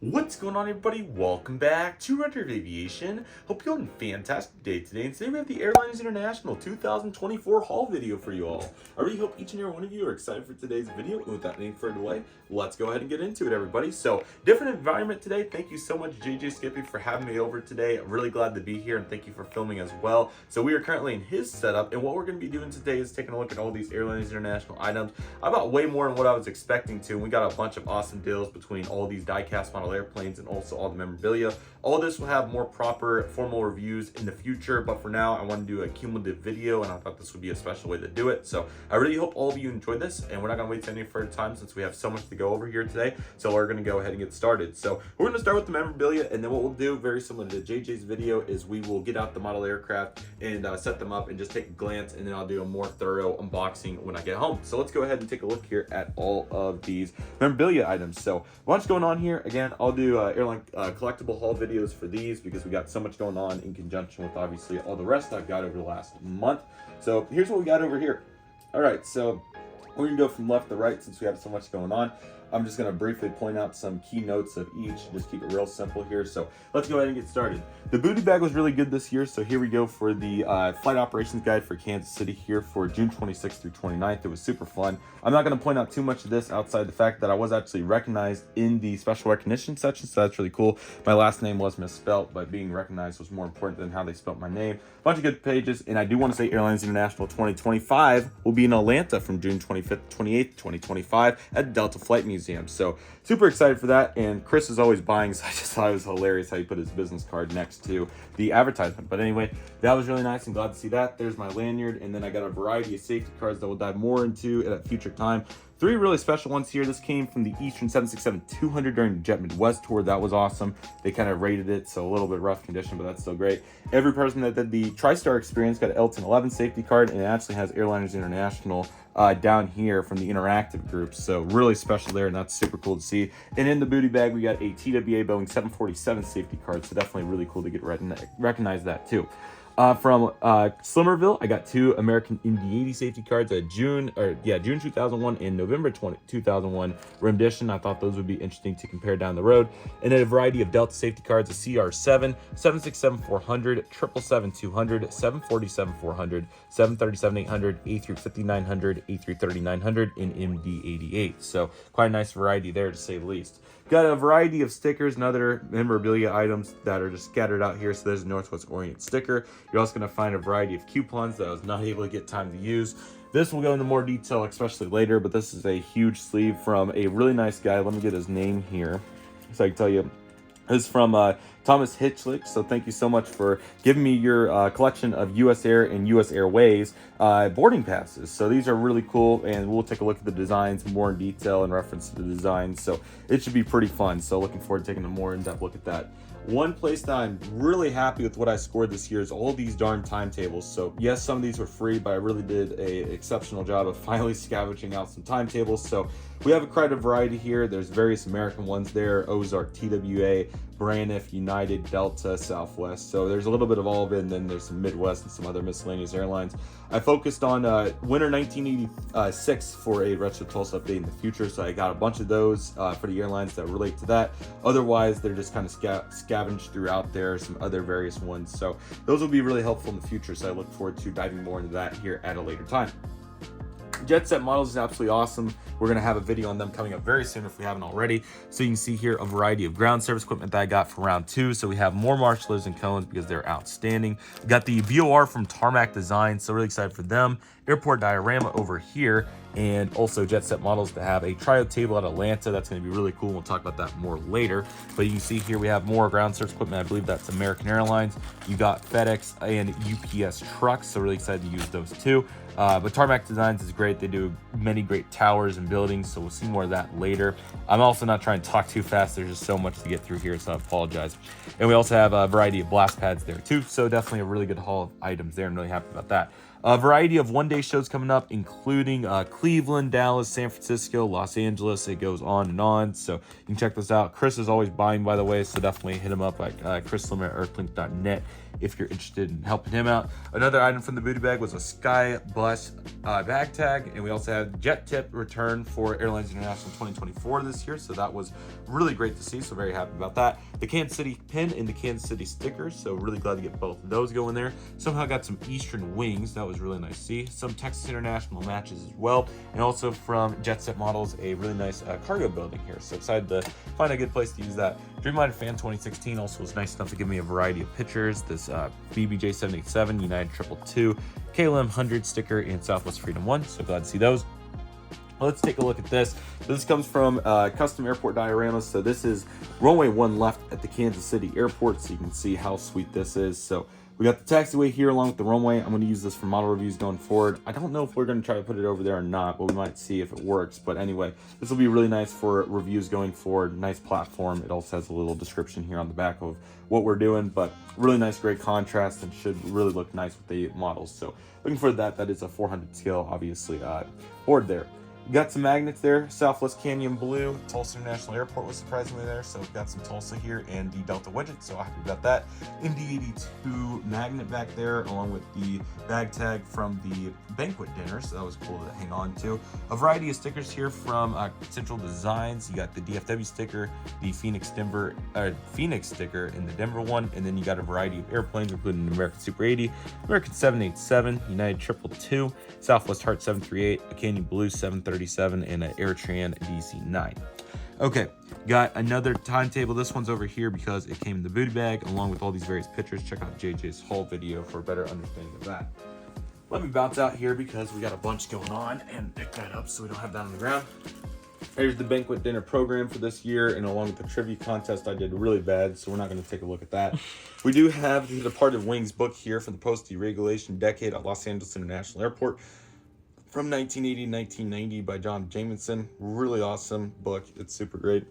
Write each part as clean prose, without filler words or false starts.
What's going on, everybody? Welcome back to Redriveraviation. Hope you're having a fantastic day today. And today we have the Airliners International 2024 haul video for you all. I really hope each and every one of you are excited for today's video. And without any further delay, let's go ahead and get into it, everybody. So, different environment today. Thank you so much, JJ Skippy, for having me over today. I'm really glad to be here, and thank you for filming as well. So, we are currently in his setup, and what we're going to be doing today is taking a look at all these Airliners International items. I bought way more than what I was expecting to, and we got a bunch of awesome deals between all these die-cast model airplanes and also all the memorabilia. All this will have more proper formal reviews in the future, but for now I want to do a cumulative video, and I thought this would be a special way to do it. So I really hope all of you enjoyed this, and we're not going to wait any further time since we have so much to go over here today. So we're going to go ahead and get started. So we're going to start with the memorabilia, and then what we'll do, very similar to JJ's video, is we will get out the model aircraft and set them up and just take a glance, and then I'll do a more thorough unboxing when I get home. So let's go ahead and take a look here at all of these memorabilia items. So a bunch going on here. Again, I'll do airline collectible haul videos for these because we got so much going on in conjunction with obviously all the rest I've got over the last month. So here's what we got over here. All right, so we're gonna go from left to right since we have so much going on. I'm just going to briefly point out some key notes of each, just keep it real simple here. So let's go ahead and get started. The booty bag was really good this year, so here we go for the flight operations guide for Kansas City here for June 26th through 29th. It was super fun. I'm not going to point out too much of this outside the fact that I was actually recognized in the special recognition section, so that's really cool. My last name was misspelt, but being recognized was more important than how they spelt my name. A bunch of good pages, and I do want to say Airliners International 2025 will be in Atlanta from June 25th to 28th, 2025 at Delta Flight Museum. So super excited for that, and Chris is always buying, so I just thought it was hilarious how he put his business card next to the advertisement. But anyway, that was really nice and glad to see that. There's my lanyard, and then I got a variety of safety cards that we'll dive more into at a future time. Three really special ones here. This came from the Eastern 767-200 during the Jet Midwest tour. That was awesome. They kind of rated it, so a little bit rough condition, but that's still great. Every person that did the TriStar experience got an L188 safety card, and it actually has Airliners International down here from the interactive group. So really special there, and that's super cool to see. And in the booty bag, we got a TWA Boeing 747 safety card, so definitely really cool to get recognize that too. From Slimmerville, I got two American Indy 80 safety cards at June 2001 and November 2001 rendition. I thought those would be interesting to compare down the road. And then a variety of Delta safety cards, a CR7, 767-400, 777-200, 747-400, 737-800, A350-900, A330-900, and MD-88. So quite a nice variety there, to say the least. Got a variety of stickers and other memorabilia items that are just scattered out here. So there's a Northwest Orient sticker. You're also going to find a variety of coupons that I was not able to get time to use. This will go into more detail, especially later, but this is a huge sleeve from a really nice guy. Let me get his name here so I can tell you. This is from Thomas Hitchlick, so thank you so much for giving me your collection of US Air and US Airways boarding passes. So these are really cool, and we'll take a look at the designs more in detail in reference to the designs, so it should be pretty fun. So looking forward to taking a more in-depth look at that. One place that I'm really happy with what I scored this year is all these darn timetables. So yes, some of these were free, but I really did an exceptional job of finally scavenging out some timetables. So we have quite a variety here. There's various American ones there: Ozark, TWA, Braniff, United, Delta, Southwest. So there's a little bit of all of it, and then there's some Midwest and some other miscellaneous airlines. I focused on winter 1986 for a Retro Tulsa update in the future, so I got a bunch of those for the airlines that relate to that. Otherwise, they're just kind of scavenged throughout there, some other various ones. So those will be really helpful in the future, so I look forward to diving more into that here at a later time. Jet set models is absolutely awesome. We're going to have a video on them coming up very soon if we haven't already. So you can see here a variety of ground service equipment that I got for round 2. So we have more Marshallers and Cones because they're outstanding. We got the VOR from Tarmac Design, so really excited for them. Airport diorama over here, and also jet set models to have a tryout table at Atlanta. That's going to be really cool. We'll talk about that more later. But you can see here we have more ground service equipment. I believe that's American Airlines. You got FedEx and UPS trucks, so really excited to use those too. But Tarmac Designs is great. They do many great towers and buildings, so we'll see more of that later. I'm also not trying to talk too fast. There's just so much to get through here, so I apologize. And we also have a variety of blast pads there too, so definitely a really good haul of items there. I'm really happy about that. A variety of one-day shows coming up, including Cleveland, Dallas, San Francisco, Los Angeles. It goes on and on, so you can check this out. Chris is always buying, by the way, so definitely hit him up at Chris Slimmer at earthlink.net if you're interested in helping him out. Another item from the booty bag was a Sky Bus bag tag, and we also had jet tip return for Airlines International 2024 this year, so that was really great to see, so very happy about that. The Kansas City pin and the Kansas City stickers, so really glad to get both of those going there. Somehow got some Eastern wings, that was really nice to see. Some Texas International matches as well, and also from Jetset Models, a really nice cargo building here, so excited to find a good place to use that. Dreamliner Fan 2016 also was nice enough to give me a variety of pictures. This BBJ 787, United 222, KLM 100 sticker, and Southwest Freedom 1, so glad to see those. Let's take a look at this. This comes from Custom Airport Dioramas. So this is runway 1 left at the Kansas City Airport, so you can see how sweet this is. So we got the taxiway here along with the runway. I'm going to use this for model reviews going forward. I don't know if we're going to try to put it over there or not, but we might see if it works. But anyway, this will be really nice for reviews going forward. Nice platform. It also has a little description here on the back of what we're doing, but really nice, great contrast, and should really look nice with the models. So looking for that. That is a 400 scale, obviously, board there. Got some magnets there. Southwest Canyon Blue. Tulsa International Airport was surprisingly there, so we've got some Tulsa here and the Delta widget, so happy about that. MD82 magnet back there, along with the bag tag from the banquet dinner, so that was cool to hang on to. A variety of stickers here from Central Designs. You got the DFW sticker, the Phoenix sticker, and the Denver one, and then you got a variety of airplanes, including the American Super 80, American 787, United 222, Southwest Heart 738, a Canyon Blue 737, and an AirTran DC-9. Okay, got another timetable. This one's over here because it came in the booty bag along with all these various pictures. Check out JJ's haul video for a better understanding of that. Let me bounce out here because we got a bunch going on and pick that up so we don't have that on the ground. Here's the banquet dinner program for this year, and along with the trivia contest, I did really bad, so we're not going to take a look at that. We do have the Departed Wings book here for the post-deregulation decade at Los Angeles International Airport from 1980 to 1990 by John Jamieson. Really awesome book. It's super great.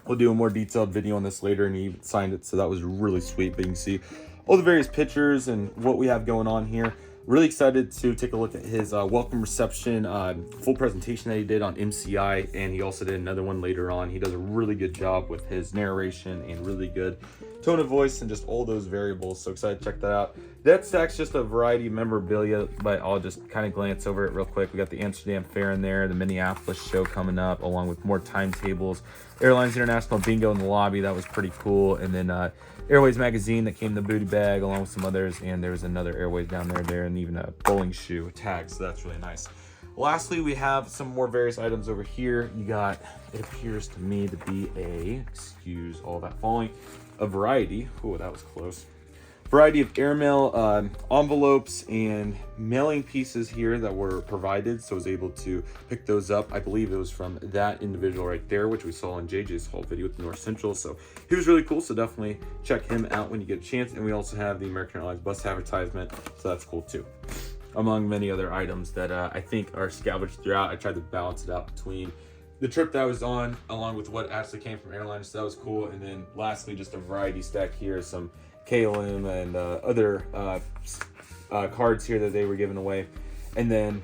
We'll do a more detailed video on this later, and he even signed it, so that was really sweet. But you can see all the various pictures and what we have going on here. Really excited to take a look at his welcome reception full presentation that he did on MCI, and he also did another one later on. He does a really good job with his narration and really good tone of voice and just all those variables, so excited to check that out. That stack's just a variety of memorabilia, but I'll just kind of glance over it real quick. We got the Amsterdam Fair in there, the Minneapolis show coming up, along with more timetables. Airlines International bingo in the lobby, that was pretty cool. And then Airways magazine that came in the booty bag, along with some others, and there's another Airways down there, and even a bowling shoe tag, so that's really nice. Lastly, we have some more various items over here. You got, it appears to me to be excuse all that falling, a variety, oh, that was close, variety of airmail envelopes and mailing pieces here that were provided, so I was able to pick those up. I believe it was from that individual right there, which we saw in JJ's haul video with the North Central, so he was really cool, so definitely check him out when you get a chance. And we also have the American Airlines bus advertisement, so that's cool too, among many other items that I think are scavenged throughout. I tried to balance it out between the trip that I was on along with what actually came from airlines, so that was cool. And then lastly, just a variety stack here, some KLM and other cards here that they were giving away, and then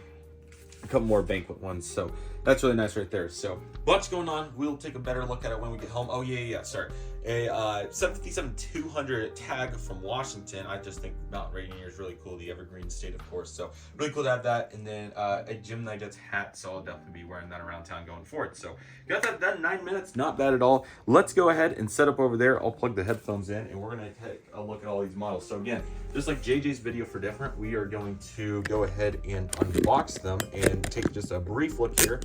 a couple more banquet ones, so that's really nice right there. So bunch going on. We'll take a better look at it when we get home. Oh yeah, sorry. A 757-200 tag from Washington. I just think Mountain Rainier is really cool. The Evergreen State, of course. So really cool to have that. And then a GeminiJets hat. So I'll definitely be wearing that around town going forward. So got that done in 9 minutes. Not bad at all. Let's go ahead and set up over there. I'll plug the headphones in, and we're going to take a look at all these models. So again, just like JJ's video for different, we are going to go ahead and unbox them and take just a brief look here.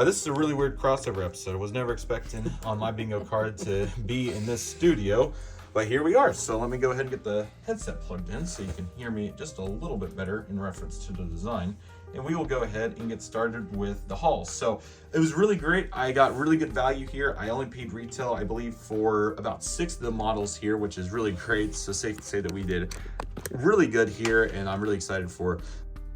This is a really weird crossover episode. I was never expecting on my bingo card to be in this studio, but here we are. So let me go ahead and get the headset plugged in so you can hear me just a little bit better in reference to the design, and we will go ahead and get started with the haul. So it was really great. I got really good value here. I only paid retail, I believe, for about 6 of the models here, which is really great. So safe to say that we did really good here, and I'm really excited for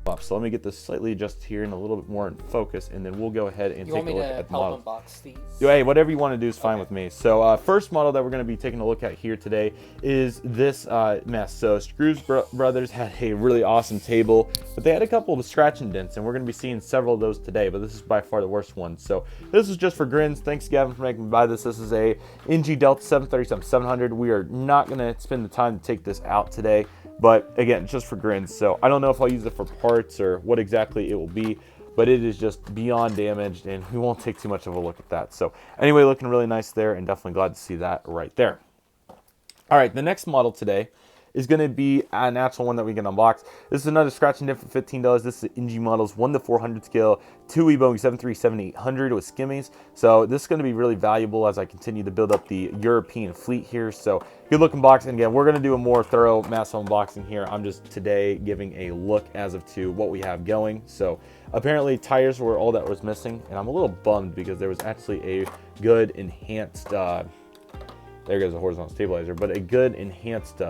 up. So let me get this slightly adjusted here and a little bit more in focus, and then we'll go ahead and take a look at the model. Unbox these? Hey, whatever you want to do is fine with me. So first model that we're going to be taking a look at here today is this mess. So Screws Brothers had a really awesome table, but they had a couple of scratch indents, and we're going to be seeing several of those today, but this is by far the worst one. So this is just for grins. Thanks, Gavin, for making me buy this. This is a NG Delta 737-700. We are not going to spend the time to take this out today, but again, just for grins. So I don't know if I'll use it for parts or what exactly it will be, but it is just beyond damaged, and we won't take too much of a look at that. So anyway, looking really nice there, and definitely glad to see that right there. All right, the next model today is going to be an actual one that we can unbox. This is another scratch and dent for $15. This is NG models 1:400 scale, 2 YBone 737-800 with skimmies. So this is going to be really valuable as I continue to build up the European fleet here. So good looking box. And again, we're going to do a more thorough massive unboxing here. I'm just today giving a look as of to what we have going. So apparently tires were all that was missing, and I'm a little bummed because there was actually a good enhanced there goes a horizontal stabilizer, but a good enhanced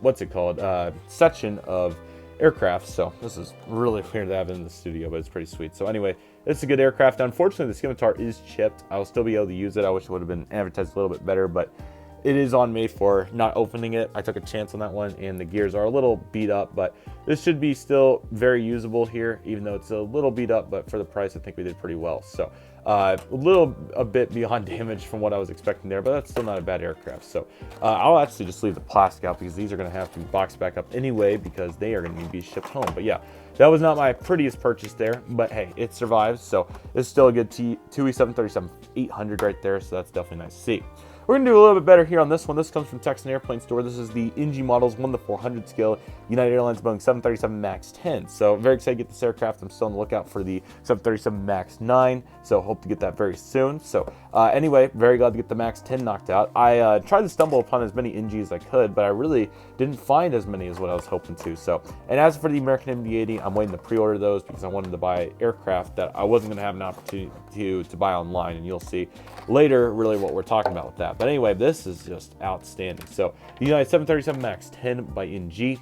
what's it called, section of aircraft. So this is really weird to have in the studio, but it's pretty sweet. So anyway, it's a good aircraft. Unfortunately, the scimitar is chipped. I'll still be able to use it. I wish it would have been advertised a little bit better, but it is on me for not opening it. I took a chance on that one, and the gears are a little beat up, but this should be still very usable here, even though it's a little beat up, but for the price, I think we did pretty well. So a bit beyond damage from what I was expecting there, but that's still not a bad aircraft. So I'll actually just leave the plastic out because these are going to have to be boxed back up anyway because they are going to need to be shipped home. But yeah, that was not my prettiest purchase there, but hey, it survives. So it's still a good TUI 737-800 right there. So that's definitely nice to see. We're going to do a little bit better here on this one. This comes from Texan Airplane Store. This is the NG models 1:400 scale United Airlines Boeing 737 MAX 10. So very excited to get this aircraft. I'm still on the lookout for the 737 MAX 9. So hope to get that very soon. So anyway, very glad to get the MAX 10 knocked out. I tried to stumble upon as many NG as I could, but I really didn't find as many as what I was hoping to. So, and as for the American MD-80, I'm waiting to pre-order those because I wanted to buy aircraft that I wasn't going to have an opportunity to buy online, and you'll see later really what we're talking about with that. But anyway, this is just outstanding. So the United 737 MAX 10 by NG.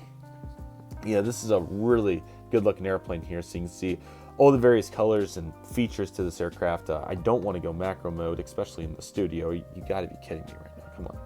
Yeah, this is a really good looking airplane here. So you can see all the various colors and features to this aircraft. I don't want to go macro mode, especially in the studio. You got to be kidding me right now. Come on.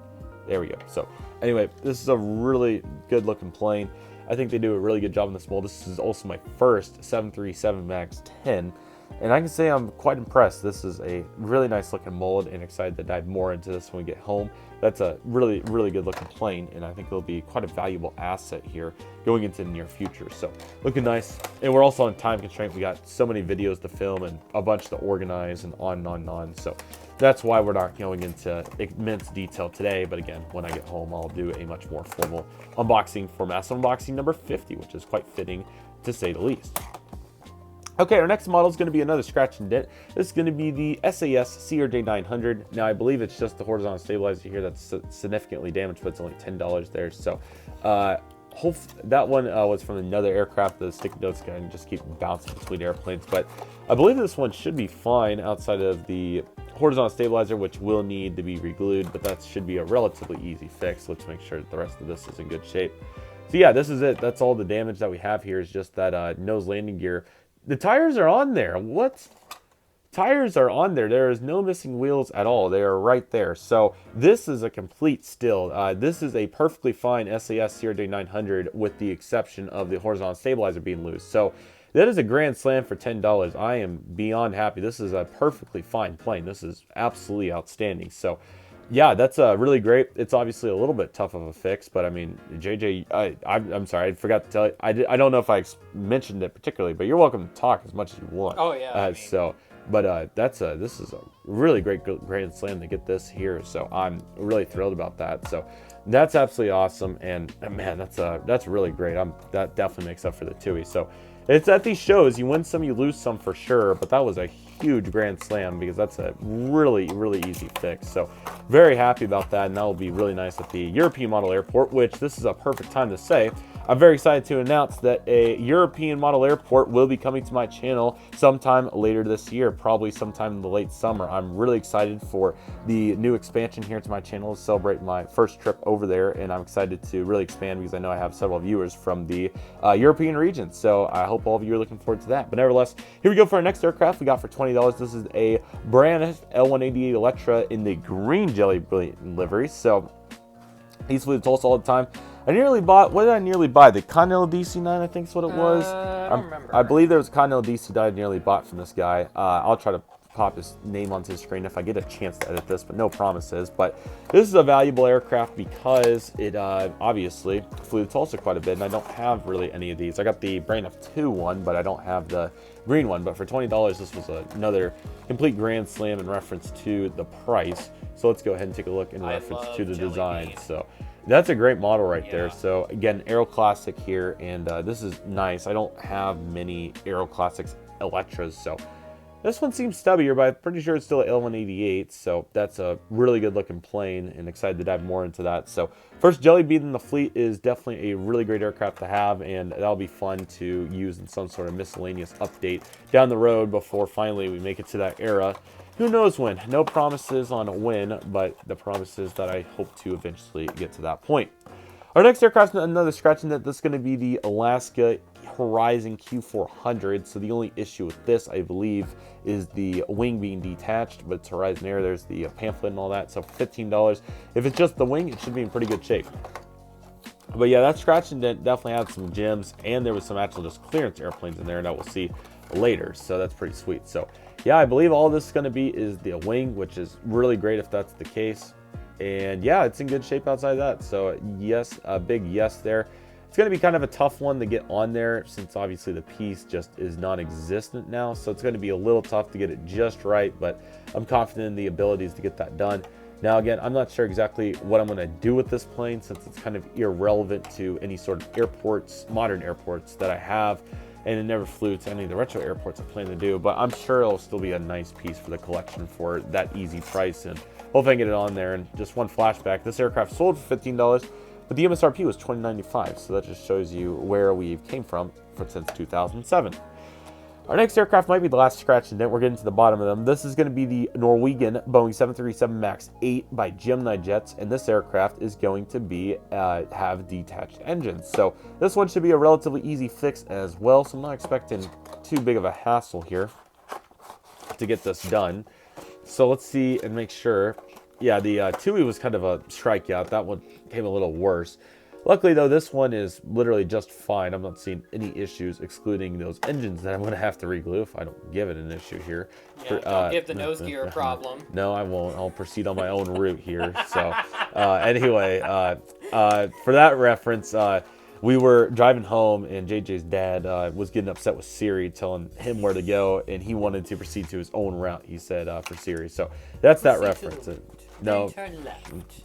There we go. So anyway, this is a really good looking plane. I think they do a really good job in this mold. This is also my first 737 MAX 10. And I can say I'm quite impressed. This is a really nice looking mold, and excited to dive more into this when we get home. That's a really, really good looking plane, and I think it'll be quite a valuable asset here going into the near future. So looking nice. And we're also on time constraint. We got so many videos to film and a bunch to organize and on and on and on. So that's why we're not going into immense detail today. But again, when I get home, I'll do a much more formal unboxing for massive unboxing number 50, which is quite fitting to say the least. Okay, our next model is going to be another scratch and dent. This is going to be the SAS CRJ900. Now, I believe it's just the horizontal stabilizer here that's significantly damaged, but it's only $10 there. So, that one was from another aircraft. The sticky notes can just keep bouncing between airplanes. But I believe this one should be fine outside of the horizontal stabilizer, which will need to be re-glued, but that should be a relatively easy fix. Let's make sure that the rest of this is in good shape. So yeah, this is it. That's all the damage that we have here, is just that nose landing gear. The tires are on there. What? Tires are on there. There is no missing wheels at all. They are right there. So this is a complete still. This is a perfectly fine SAS CRJ900 with the exception of the horizontal stabilizer being loose. So that is a grand slam for $10. I am beyond happy. This is a perfectly fine plane. This is absolutely outstanding. So yeah, that's really great. It's obviously a little bit tough of a fix, but I mean, JJ, I'm sorry, I forgot to tell you. I don't know if I mentioned it particularly, but you're welcome to talk as much as you want. Oh yeah. This is a really great grand slam to get this here. So I'm really thrilled about that. So that's absolutely awesome, and man, that's really great. That definitely makes up for the TUI. So it's at these shows, you win some, you lose some for sure, but that was a huge grand slam because that's a really, really easy fix. So very happy about that, and that will be really nice at the European Model Airport, which this is a perfect time to say I'm very excited to announce that a European model airport will be coming to my channel sometime later this year, probably sometime in the late summer. I'm really excited for the new expansion here to my channel to celebrate my first trip over there, and I'm excited to really expand because I know I have several viewers from the European region, so I hope all of you are looking forward to that. But nevertheless, here we go for our next aircraft we got for $20. This is a brand L188 Electra in the green jelly livery, so these flew to Tulsa all the time. I nearly bought, what did I nearly buy? The Canon DC-9, I think is what it was. I don't remember. I believe there was a Canon DC that I nearly bought from this guy. I'll try to pop his name onto his screen if I get a chance to edit this, but no promises. But this is a valuable aircraft because it obviously flew to Tulsa quite a bit, and I don't have really any of these. I got the Brain of 2 one, but I don't have the green one. But for $20, this was another complete grand slam in reference to the price. So let's go ahead and take a look in reference to the design. So that's a great model right there. So again, Aero Classic here, and this is nice. I don't have many Aero Classics Electras, so this one seems stubbier, but I'm pretty sure it's still an L188, so that's a really good looking plane, and excited to dive more into that. So first jelly bean in the fleet is definitely a really great aircraft to have, and that'll be fun to use in some sort of miscellaneous update down the road before finally we make it to that era. Who knows when? No promises on a when, but the promises that I hope to eventually get to that point. Our next aircraft is another scratch and that. This is going to be the Alaska Horizon Q400. So the only issue with this, I believe, is the wing being detached, but it's Horizon Air. There's the pamphlet and all that. So for $15, if it's just the wing, it should be in pretty good shape. But yeah, that scratch and dent definitely had some gems, and there was some actual just clearance airplanes in there that we'll see later. So that's pretty sweet. So yeah, I believe all this is going to be is the wing, which is really great if that's the case. And yeah, it's in good shape outside that. So yes, a big yes there. It's going to be kind of a tough one to get on there since obviously the piece just is non-existent now. So it's going to be a little tough to get it just right, but I'm confident in the abilities to get that done. Now again, I'm not sure exactly what I'm going to do with this plane since it's kind of irrelevant to any sort of airports, modern airports that I have. And it never flew to any of the retro airports I plan to do, but I'm sure it'll still be a nice piece for the collection for that easy price, and hopefully I can get it on there. And just one flashback, this aircraft sold for $15, but the MSRP was $20.95, so that just shows you where we came from since 2007. Our next aircraft might be the last scratch and dent. We're getting to the bottom of them. This is going to be the Norwegian Boeing 737 MAX 8 by GeminiJets, and this aircraft is going to be have detached engines. So this one should be a relatively easy fix as well, so I'm not expecting too big of a hassle here to get this done. So let's see and make sure. Yeah, the TUI was kind of a strikeout. That one came a little worse. Luckily, though, this one is literally just fine. I'm not seeing any issues, excluding those engines that I'm going to have to reglue if I don't give it an issue here. Yeah, don't give the nose gear a problem. No, I won't. I'll proceed on my own route here. So, anyway, for that reference, we were driving home, and JJ's dad was getting upset with Siri, telling him where to go, and he wanted to proceed to his own route, he said, for Siri. So that's that reference. No,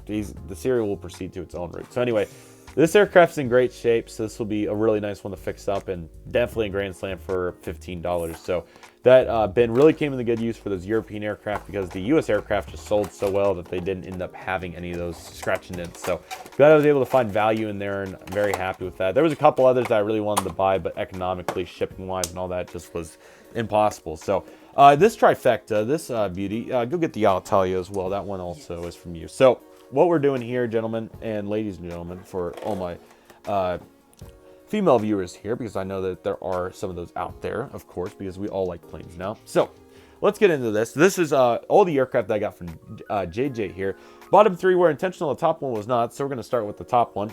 the Siri will proceed to its own route. So anyway, this aircraft's in great shape, so this will be a really nice one to fix up, and definitely a grand slam for $15. So that bin really came into good use for those European aircraft because the U.S. aircraft just sold so well that they didn't end up having any of those scratch and dents. So glad I was able to find value in there, and I'm very happy with that. There was a couple others that I really wanted to buy, but economically, shipping-wise and all that just was impossible. So this trifecta, this beauty, go get the Alitalia as well. That one also is from you. So what we're doing here, gentlemen and ladies and gentlemen, for all my female viewers here, because I know that there are some of those out there, of course, because we all like planes now. So let's get into this. This is all the aircraft that I got from JJ here. Bottom three were intentional. The top one was not. So we're going to start with the top one.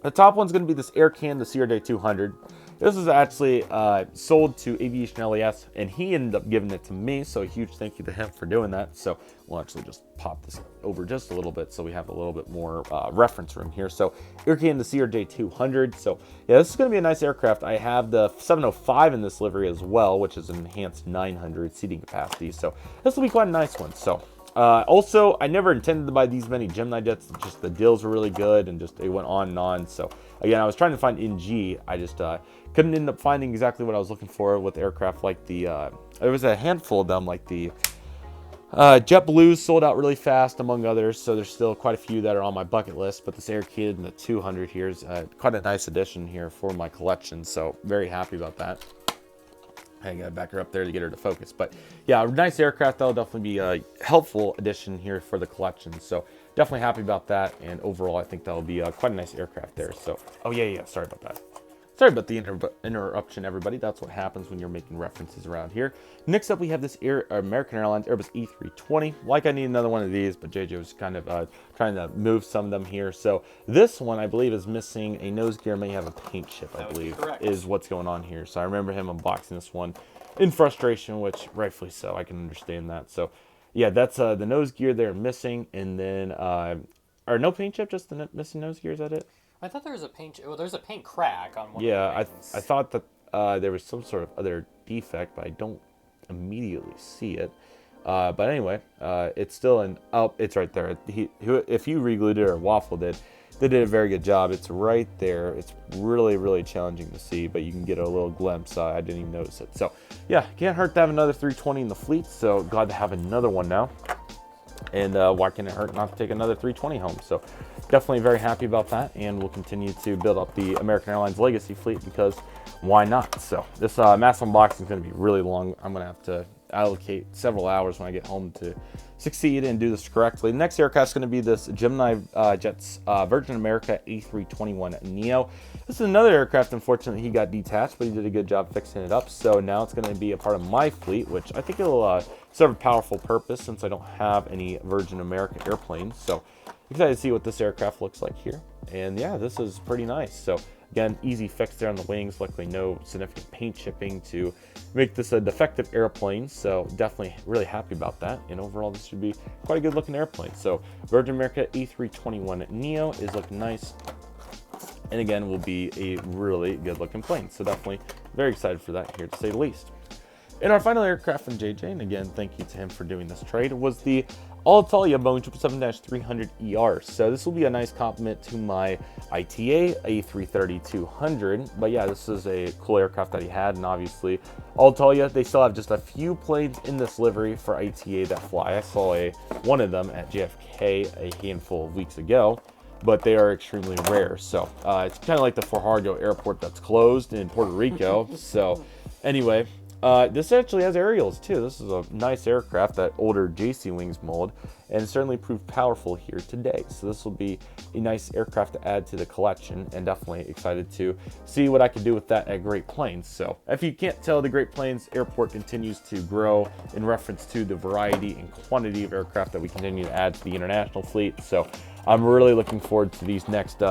The top one's going to be this Aircan, the CRJ200. This was actually sold to Aviation LES, and he ended up giving it to me, so a huge thank you to him for doing that. So we'll actually just pop this over just a little bit so we have a little bit more reference room here. So Aircan, the CRJ200. So yeah, this is going to be a nice aircraft. I have the 705 in this livery as well, which is an enhanced 900 seating capacity. So this will be quite a nice one. So also, I never intended to buy these many JeminiJets. Just the deals were really good, and just it went on and on. So again, I was trying to find NG. I just couldn't end up finding exactly what I was looking for with aircraft like the. There was a handful of them, like the. JetBlue sold out really fast, among others, so there's still quite a few that are on my bucket list, but this Air Kid and the 200 here is quite a nice addition here for my collection, so very happy about that. I gotta back her up there to get her to focus, but yeah, a nice aircraft. That'll definitely be a helpful addition here for the collection, so definitely happy about that, and overall I think that'll be quite a nice aircraft there. So oh yeah, sorry about that. Sorry about the interruption, everybody. That's what happens when you're making references around here. Next up, we have this American Airlines Airbus A320. Like, I need another one of these, but JJ was kind of trying to move some of them here. So this one, I believe, is missing a nose gear. May have a paint chip, I believe, is what's going on here. So I remember him unboxing this one in frustration, which rightfully so. I can understand that. So yeah, that's the nose gear there missing, and then or no paint chip, just the missing nose gear. Is that it? I thought there was a paint. Well, there's a paint crack on one. Yeah, of the wings. I thought that there was some sort of other defect, but I don't immediately see it. But anyway, it's still in. Oh, it's right there. If you re-glued it or waffled it, they did a very good job. It's right there. It's really, really challenging to see, but you can get a little glimpse. I didn't even notice it. So yeah, can't hurt to have another 320 in the fleet. So glad to have another one now. And why can it hurt not to take another 320 home? So definitely very happy about that, and we'll continue to build up the American Airlines legacy fleet because why not? So this mass unboxing is going to be really long. I'm going to have to allocate several hours when I get home to succeed and do this correctly. The next aircraft is going to be this GeminiJets Virgin America A321 Neo. This is another aircraft. Unfortunately, he got detached, but he did a good job fixing it up. So now it's going to be a part of my fleet, which I think it'll serve a powerful purpose since I don't have any Virgin America airplanes. So excited to see what this aircraft looks like here. And yeah, this is pretty nice. So again, easy fix there on the wings. Luckily, no significant paint chipping to make this a defective airplane. So definitely really happy about that. And overall, this should be quite a good looking airplane. So Virgin America A321 Neo is looking nice. And again, will be a really good looking plane. So definitely very excited for that here, to say the least. And our final aircraft from JJ, and again, thank you to him for doing this trade, was the Alitalia Boeing 777-300ER. So this will be a nice complement to my ITA A330-200. But yeah, this is a cool aircraft that he had, and obviously Alitalia, they still have just a few planes in this livery for ITA that fly. I saw one of them at JFK a handful of weeks ago, but they are extremely rare. So it's kind of like the Fajardo airport that's closed in Puerto Rico. So anyway, this actually has aerials too. This is a nice aircraft, that older JC Wings mold, and certainly proved powerful here today. So this will be a nice aircraft to add to the collection, and definitely excited to see what I can do with that at Great Plains. So if you can't tell, the Great Plains Airport continues to grow in reference to the variety and quantity of aircraft that we continue to add to the international fleet. So I'm really looking forward to these next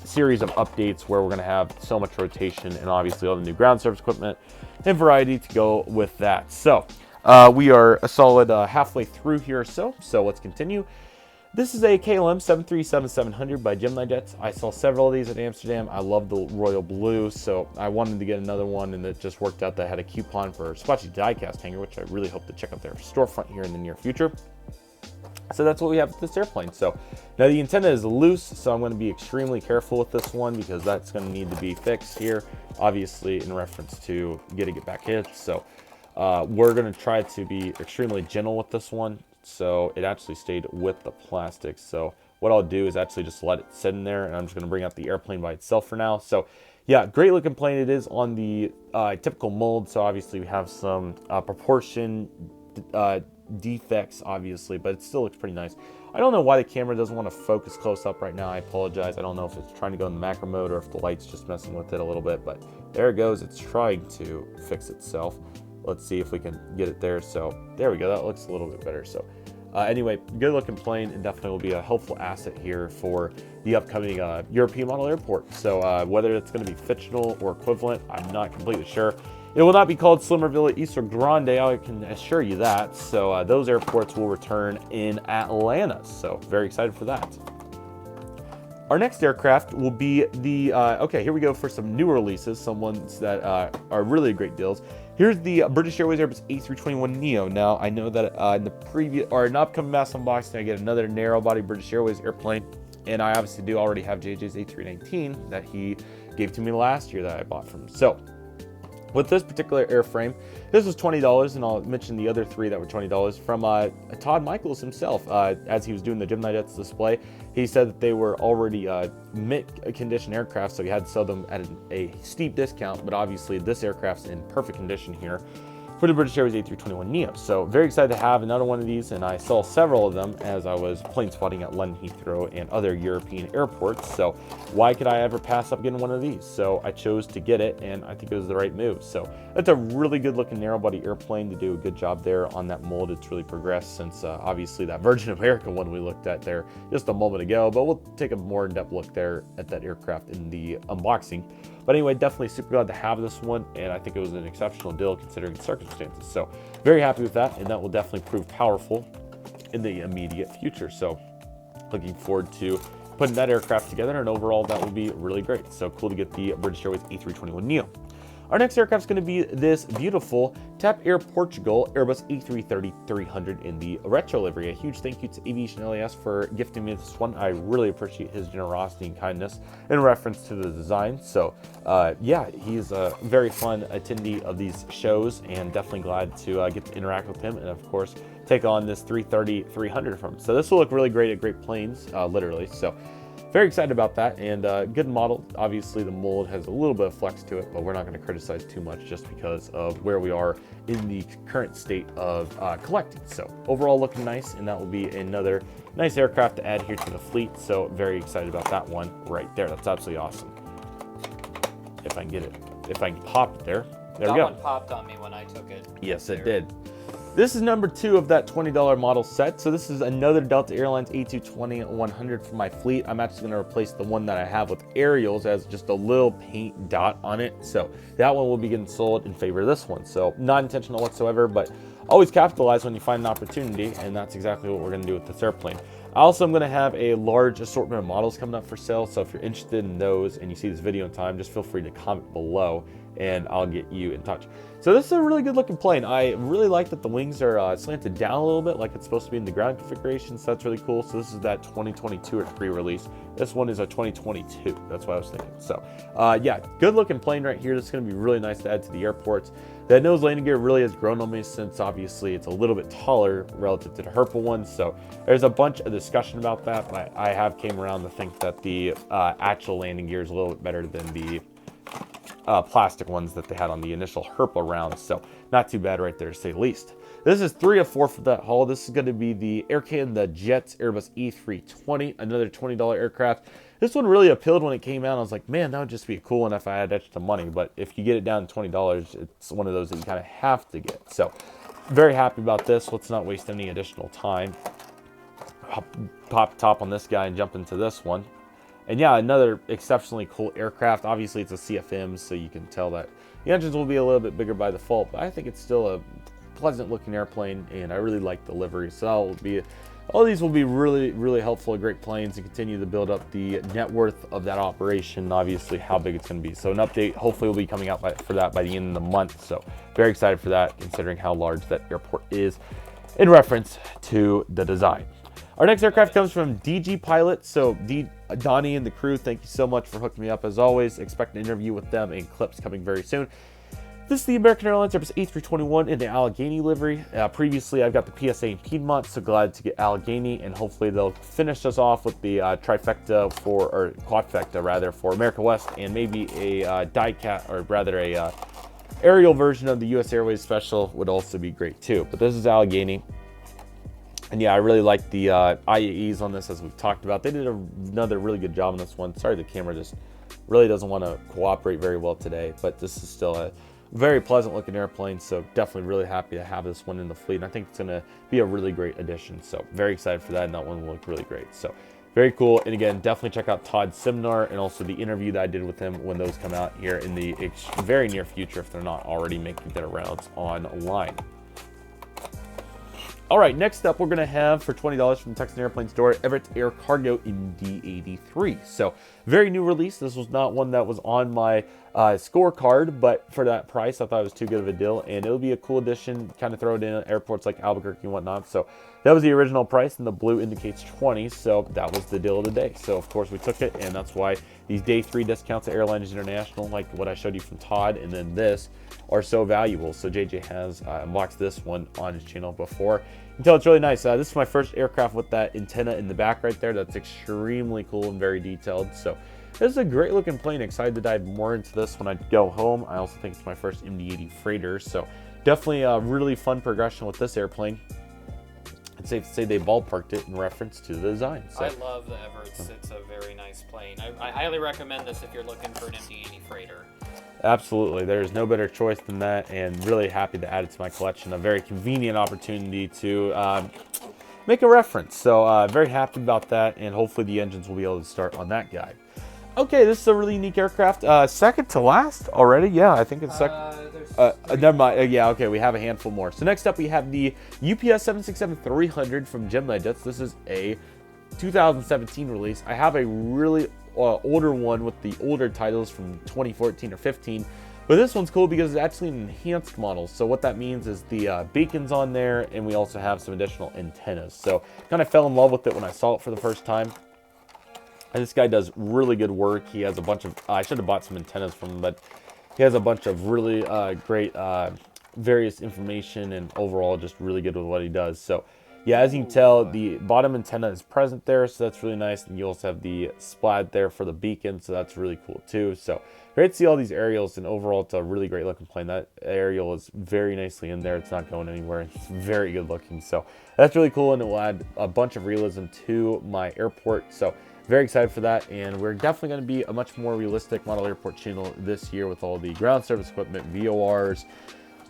series of updates where we're going to have so much rotation and obviously all the new ground service equipment and variety to go with that. So we are a solid halfway through here or so let's continue. This is a KLM 737-700 by GeminiJets. I saw several of these at Amsterdam. I love the royal blue, so I wanted to get another one, and it just worked out that I had a coupon for a Spotchy diecast hanger, which I really hope to check out their storefront here in the near future. So that's what we have with this airplane. So now the antenna is loose, so I'm going to be extremely careful with this one because that's going to need to be fixed here, obviously in reference to getting it back hit. So we're going to try to be extremely gentle with this one. So it actually stayed with the plastic. So what I'll do is actually just let it sit in there, and I'm just going to bring out the airplane by itself for now. So yeah, great looking plane. It is on the typical mold. So obviously we have some proportion defects, obviously, but it still looks pretty nice. I don't know why the camera doesn't want to focus close up right now. I apologize. I don't know if it's trying to go in the macro mode or if the light's just messing with it a little bit, but there it goes. It's trying to fix itself. Let's see if we can get it there. So there we go. That looks a little bit better. So anyway, good looking plane, and definitely will be a helpful asset here for the upcoming European model airport. So whether it's going to be fictional or equivalent, I'm not completely sure. It will not be called Slimerville Easter Grande, I can assure you that. So those airports will return in Atlanta. So very excited for that. Our next aircraft will be the, okay, here we go for some new releases, some ones that are really great deals. Here's the British Airways Airbus A321 Neo. Now, I know that in the previous, or an upcoming mass unboxing, I get another narrow-body British Airways airplane, and I obviously do already have JJ's A319 that he gave to me last year that I bought from him. So With this particular airframe, this was $20, and I'll mention the other 3 that were $20 from Todd Michaels himself. As he was doing the GeminiJets display, he said that they were already mint-condition aircraft, so he had to sell them at a steep discount, but obviously this aircraft's in perfect condition here for the British Airways A321 Neo. So very excited to have another one of these, and I saw several of them as I was plane spotting at London Heathrow and other European airports. So why could I ever pass up getting one of these? So I chose to get it, and I think it was the right move. So it's a really good looking narrow body airplane to do a good job there on that mold. It's really progressed since obviously that Virgin America one we looked at there just a moment ago, but we'll take a more in-depth look there at that aircraft in the unboxing. But anyway, definitely super glad to have this one, and I think it was an exceptional deal considering the circumstances. So very happy with that, and that will definitely prove powerful in the immediate future. So looking forward to putting that aircraft together, and overall that will be really great. So cool to get the British Airways A321 Neo. Our next aircraft is going to be this beautiful TAP Air Portugal Airbus A330-300 in the retro livery. A huge thank you to Aviation LAS for gifting me this one. I really appreciate his generosity and kindness in reference to the design. So yeah, he's a very fun attendee of these shows, and definitely glad to get to interact with him, and of course take on this 330-300 from him. So this will look really great at Great Plains, literally. So very excited about that, and good model. Obviously the mold has a little bit of flex to it, but we're not going to criticize too much just because of where we are in the current state of collecting. So overall looking nice, and that will be another nice aircraft to add here to the fleet. So very excited about that one right there. That's absolutely awesome. If I can get it, if I can pop it there. There we go. That one popped on me when I took it. Yes, it did. This is number 2 of that $20 model set. So this is another Delta Airlines A220-100 for my fleet. I'm actually going to replace the one that I have with aerials as just a little paint dot on it. So that one will be getting sold in favor of this one. So not intentional whatsoever, but always capitalize when you find an opportunity, and that's exactly what we're going to do with this airplane. Also, I'm going to have a large assortment of models coming up for sale. So if you're interested in those and you see this video in time, just feel free to comment below and I'll get you in touch. So this is a really good looking plane. I really like that the wings are slanted down a little bit like it's supposed to be in the ground configuration, so that's really cool. So this is that 2022 or pre-release. This one is a 2022. That's what I was thinking. So yeah, good looking plane right here. This is going to be really nice to add to the airports. That nose landing gear really has grown on me since obviously it's a little bit taller relative to the Herpa one. So there's a bunch of discussion about that, but I have came around to think that the actual landing gear is a little bit better than the plastic ones that they had on the initial Herpa round. So not too bad right there to say the least. This is 3 of 4 for that haul. This is going to be the Jet's Airbus E320, another $20 aircraft. This one really appealed when it came out. I was like, man, that would just be a cool one if I had extra money. But if you get it down to $20, it's one of those that you kind of have to get. So very happy about this. Let's not waste any additional time. Pop top on this guy and jump into this one. And yeah, another exceptionally cool aircraft. Obviously, it's a CFM, so you can tell that the engines will be a little bit bigger by default, but I think it's still a pleasant looking airplane, and I really like the livery. So all these will be really, really helpful, great planes, and continue to build up the net worth of that operation, obviously how big it's going to be. So an update hopefully will be coming out for that by the end of the month. So very excited for that, considering how large that airport is in reference to the design. Our next aircraft comes from DG Pilot. So Donnie and the crew, thank you so much for hooking me up as always. Expect an interview with them and clips coming very soon. This is the American Airlines Airbus A321 in the Allegheny livery. Previously, I've got the PSA in Piedmont, so glad to get Allegheny, and hopefully they'll finish us off with the trifecta or quadfecta rather, for America West, and maybe a die-cat, or rather a aerial version of the US Airways special would also be great too. But this is Allegheny. And yeah, I really like the IAEs on this, as we've talked about. They did another really good job on this one. Sorry, the camera just really doesn't want to cooperate very well today, but this is still a very pleasant looking airplane. So definitely really happy to have this one in the fleet. And I think it's going to be a really great addition. So very excited for that, and that one will look really great. So very cool. And again, definitely check out Todd's seminar and also the interview that I did with him when those come out here in the very near future, if they're not already making their rounds online. All right, next up, we're going to have for $20 from the Texan Airplane Store, Everett Air Cargo in D83. So very new release. This was not one that was on my scorecard, but for that price, I thought it was too good of a deal, and it'll be a cool addition, kind of throw it in at airports like Albuquerque and whatnot. So that was the original price, and the blue indicates 20, so that was the deal of the day. So of course we took it, and that's why these day 3 discounts at Airliners International, like what I showed you from Todd, and then this, are so valuable. So JJ has unboxed this one on his channel before. You can tell it's really nice. This is my first aircraft with that antenna in the back right there. That's extremely cool and very detailed. So this is a great looking plane. Excited to dive more into this when I go home. I also think it's my first MD-80 freighter, so definitely a really fun progression with this airplane. It's safe to say they ballparked it in reference to the design. So. I love the Everett. It's a very nice plane. I highly recommend this if you're looking for an MD-80 freighter. Absolutely, there's no better choice than that, and really happy to add it to my collection. A very convenient opportunity to make a reference. So very happy about that, and hopefully the engines will be able to start on that guy. Okay, this is a really unique aircraft. Second to last already? Yeah, I think it's second. Never mind. Yeah, okay, we have a handful more. So next up, we have the UPS 767-300 from GeminiJets. This is a 2017 release. I have a really older one with the older titles from 2014 or 15. But this one's cool because it's actually an enhanced model. So what that means is the beacon's on there, and we also have some additional antennas. So kind of fell in love with it when I saw it for the first time. And this guy does really good work. He has a bunch of, I should have bought some antennas from him, but he has a bunch of really great various information, and overall just really good with what he does. So yeah, as you can tell, the bottom antenna is present there, so that's really nice. And you also have the splat there for the beacon, so that's really cool too. So great to see all these aerials, and overall it's a really great looking plane. That aerial is very nicely in there. It's not going anywhere. It's very good looking. So that's really cool, and it will add a bunch of realism to my airport. So very excited for that, and we're definitely going to be a much more realistic model airport channel this year with all the ground service equipment, VORs,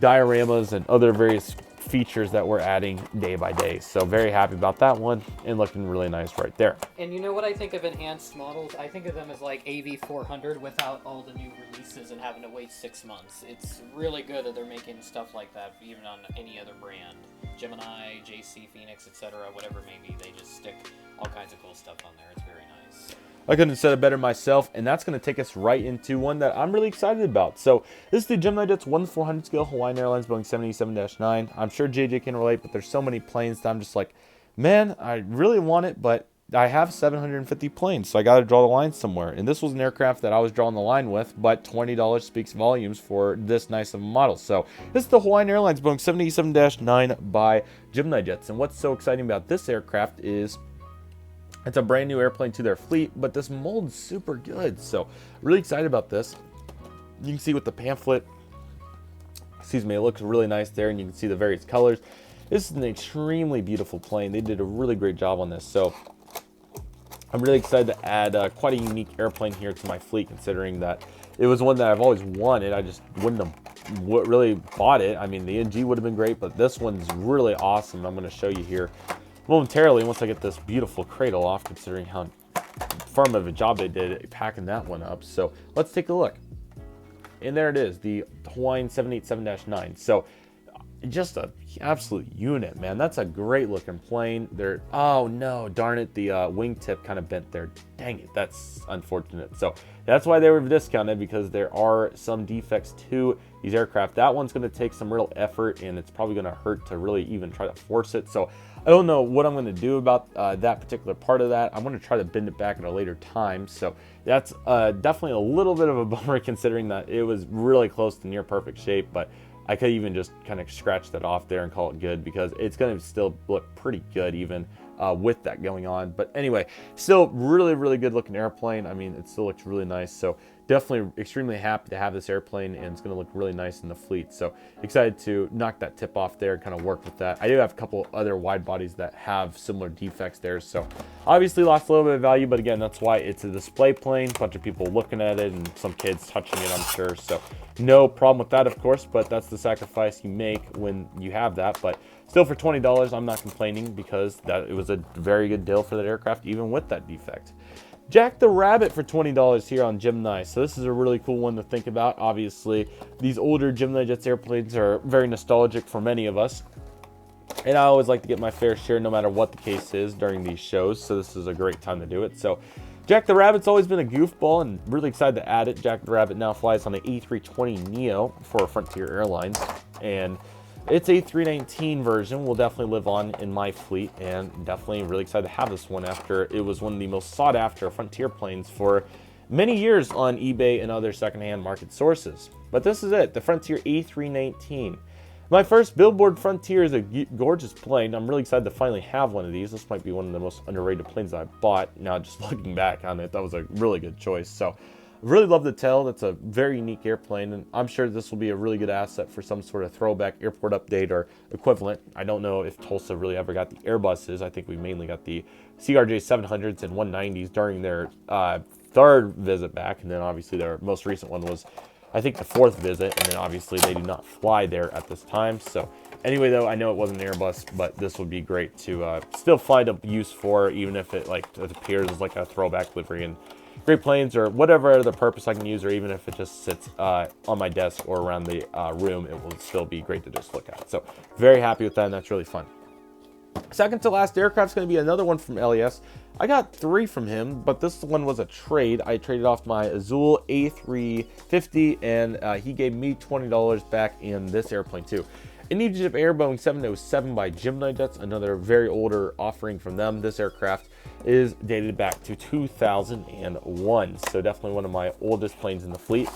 dioramas, and other various features that we're adding day by day. So very happy about that one, and looking really nice right there. And you know what I think of enhanced models? I think of them as like AV400 without all the new releases and having to wait 6 months. It's really good that they're making stuff like that, even on any other brand. Gemini, JC, Phoenix, etc., whatever it may be, they just stick all kinds of cool stuff on there. It's very nice. I couldn't have said it better myself, and that's going to take us right into one that I'm really excited about. So this is the GeminiJets 1/400 scale Hawaiian Airlines Boeing 787-9. I'm sure JJ can relate, but there's so many planes that I'm just like, man, I really want it, but I have 750 planes, so I got to draw the line somewhere. And this was an aircraft that I was drawing the line with, but $20 speaks volumes for this nice of a model. So this is the Hawaiian Airlines Boeing 787-9 by GeminiJets. And what's so exciting about this aircraft is it's a brand new airplane to their fleet, but this mold's super good. So really excited about this. You can see with the pamphlet, excuse me, it looks really nice there, and you can see the various colors. This is an extremely beautiful plane. They did a really great job on this. So I'm really excited to add quite a unique airplane here to my fleet, considering that it was one that I've always wanted. I just wouldn't have really bought it. I mean, the NG would have been great, but this one's really awesome. I'm going to show you here momentarily once I get this beautiful cradle off, considering how firm of a job they did packing that one up. So let's take a look. And there it is, the Hawaiian 787-9. So just an absolute unit, man. That's a great looking plane. Oh no, darn it, the wingtip kind of bent there. Dang it, that's unfortunate. So that's why they were discounted, because there are some defects to these aircraft. That one's going to take some real effort, and it's probably going to hurt to really even try to force it. So I don't know what I'm going to do about that particular part of that. I'm going to try to bend it back at a later time. So that's definitely a little bit of a bummer, considering that it was really close to near perfect shape, but I could even just kind of scratch that off there and call it good, because it's going to still look pretty good even with that going on. But anyway, still really, really good looking airplane. I mean, it still looks really nice. So definitely extremely happy to have this airplane, and it's going to look really nice in the fleet. So excited to knock that tip off there and kind of work with that. I do have a couple other wide bodies that have similar defects there. So obviously lost a little bit of value, but again, that's why it's a display plane. A bunch of people looking at it and some kids touching it, I'm sure. So no problem with that, of course, but that's the sacrifice you make when you have that. But still, for $20, I'm not complaining, because it was a very good deal for that aircraft, even with that defect. Jack the Rabbit for $20 here on Gemini. So this is a really cool one to think about. Obviously, these older GeminiJets airplanes are very nostalgic for many of us, and I always like to get my fair share no matter what the case is during these shows. So this is a great time to do it. So Jack the Rabbit's always been a goofball, and really excited to add it. Jack the Rabbit now flies on the A320 Neo for Frontier Airlines, and its A319 version will definitely live on in my fleet, and definitely really excited to have this one after it was one of the most sought after Frontier planes for many years on eBay and other secondhand market sources. But this is it, the Frontier A319. My first Billboard Frontier is a gorgeous plane. I'm really excited to finally have one of these. This might be one of the most underrated planes that I bought. Now, just looking back on it, that was a really good choice. So, I really love the tail. That's a very unique airplane, and I'm sure this will be a really good asset for some sort of throwback airport update or equivalent. I don't know if Tulsa really ever got the Airbuses. I think we mainly got the CRJ 700s and 190s during their third visit back, and then obviously their most recent one was, I think, the fourth visit, and then obviously they do not fly there at this time. So anyway, though, I know it wasn't an Airbus, but this would be great to still find a use for, even if it it appears as like a throwback livery in great planes or whatever other purpose I can use, or even if it just sits on my desk or around the room, it will still be great to just look at. So very happy with that, and that's really fun. Second to last aircraft is going to be another one from LES. I got 3 from him, but this one was a trade. I traded off my Azul A350, and he gave me $20 back in this airplane too. An Egypt Air Boeing 707 by GeminiJets, another very older offering from them. This aircraft is dated back to 2001, so definitely one of my oldest planes in the fleet.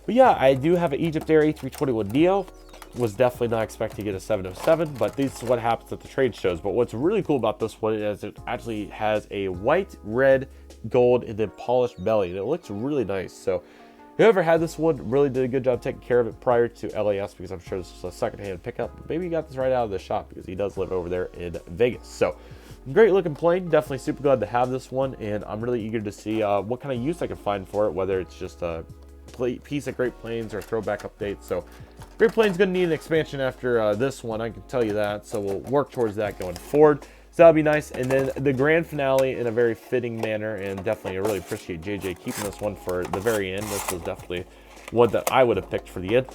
But yeah, I do have an Egypt Air A321 Neo. Was definitely not expecting to get a 707, but this is what happens at the trade shows. But what's really cool about this one is it actually has a white, red, gold, and then polished belly, and it looks really nice. So whoever had this one really did a good job taking care of it prior to LAS, because I'm sure this was a secondhand pickup. Maybe he got this right out of the shop, because he does live over there in Vegas. So great looking plane, definitely super glad to have this one, and I'm really eager to see what kind of use I can find for it, whether it's just a piece of Great Planes or throwback update. So Great Planes going to need an expansion after this one, I can tell you that. So we'll work towards that going forward. So that'll be nice. And then the grand finale in a very fitting manner, and definitely I really appreciate JJ keeping this one for the very end. This was definitely one that I would have picked for the end.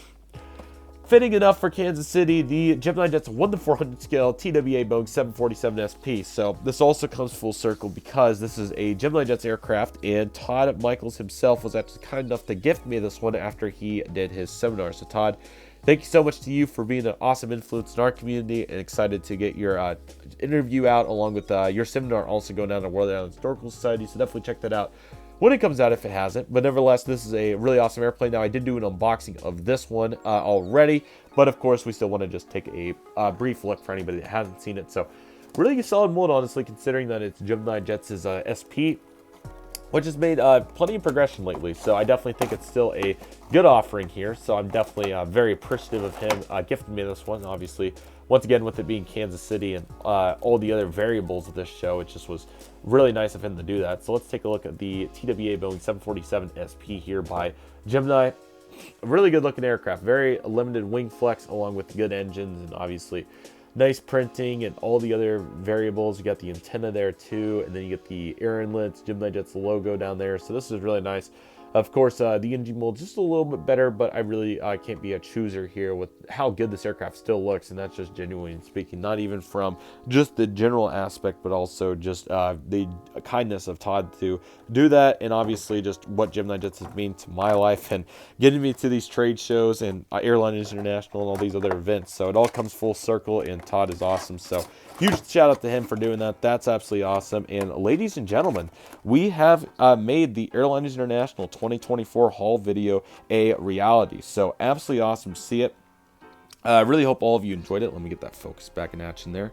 Fitting enough for Kansas City, the GeminiJets 1:400 scale TWA Boeing 747 SP. So this also comes full circle because this is a GeminiJets aircraft, and Todd Michaels himself was actually kind enough to gift me this one after he did his seminar. So Todd, thank you so much to you for being an awesome influence in our community, and excited to get your interview out along with your seminar also going down to World Airlines Historical Society. So definitely check that out when it comes out, if it hasn't. But nevertheless, this is a really awesome airplane. Now, I did do an unboxing of this one already, but of course, we still want to just take a brief look for anybody that hasn't seen it. So really a solid mold, honestly, considering that it's GeminiJets' SP, which has made plenty of progression lately. So I definitely think it's still a good offering here. So I'm definitely very appreciative of him gifting me this one. Obviously, once again, with it being Kansas City and all the other variables of this show, it just was really nice of him to do that. So let's take a look at the TWA Boeing 747 SP here by Gemini. A really good looking aircraft, very limited wing flex along with good engines, and obviously nice printing and all the other variables. You got the antenna there too, and then you get the air inlets, GeminiJets logo down there. So this is really nice. Of course, the engine mold just a little bit better, but I really can't be a chooser here with how good this aircraft still looks, and that's just genuinely speaking, not even from just the general aspect, but also just the kindness of Todd to do that, and obviously just what GeminiJets has mean to my life and getting me to these trade shows and Airliners International and all these other events. So it all comes full circle, and Todd is awesome. So huge shout out to him for doing that. That's absolutely awesome. And ladies and gentlemen, we have made the Airliners International 2024 haul video a reality. So absolutely awesome to see it. I really hope all of you enjoyed it. Let me get that focus back in action there.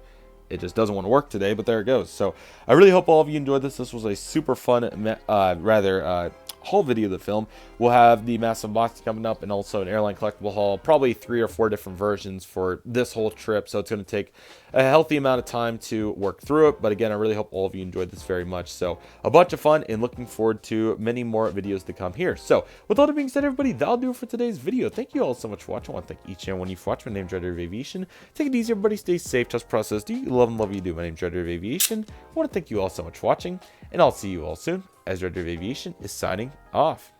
It just doesn't want to work today, but there it goes. So I really hope all of you enjoyed this. This was a super fun, haul video of the film. We'll have the massive box coming up, and also an airline collectible haul, probably 3 or 4 different versions for this whole trip. So it's going to take a healthy amount of time to work through it. But again, I really hope all of you enjoyed this very much. So a bunch of fun, and looking forward to many more videos to come here. So with all that being said, everybody, that'll do it for today's video. Thank you all so much for watching. I want to thank each and every one of you for watching. My name's Redriveraviation. Take it easy, everybody. Stay safe. Trust process. Do you love and love you do. My name's Redriveraviation. I want to thank you all so much for watching, and I'll see you all soon as Redriveraviation is signing off.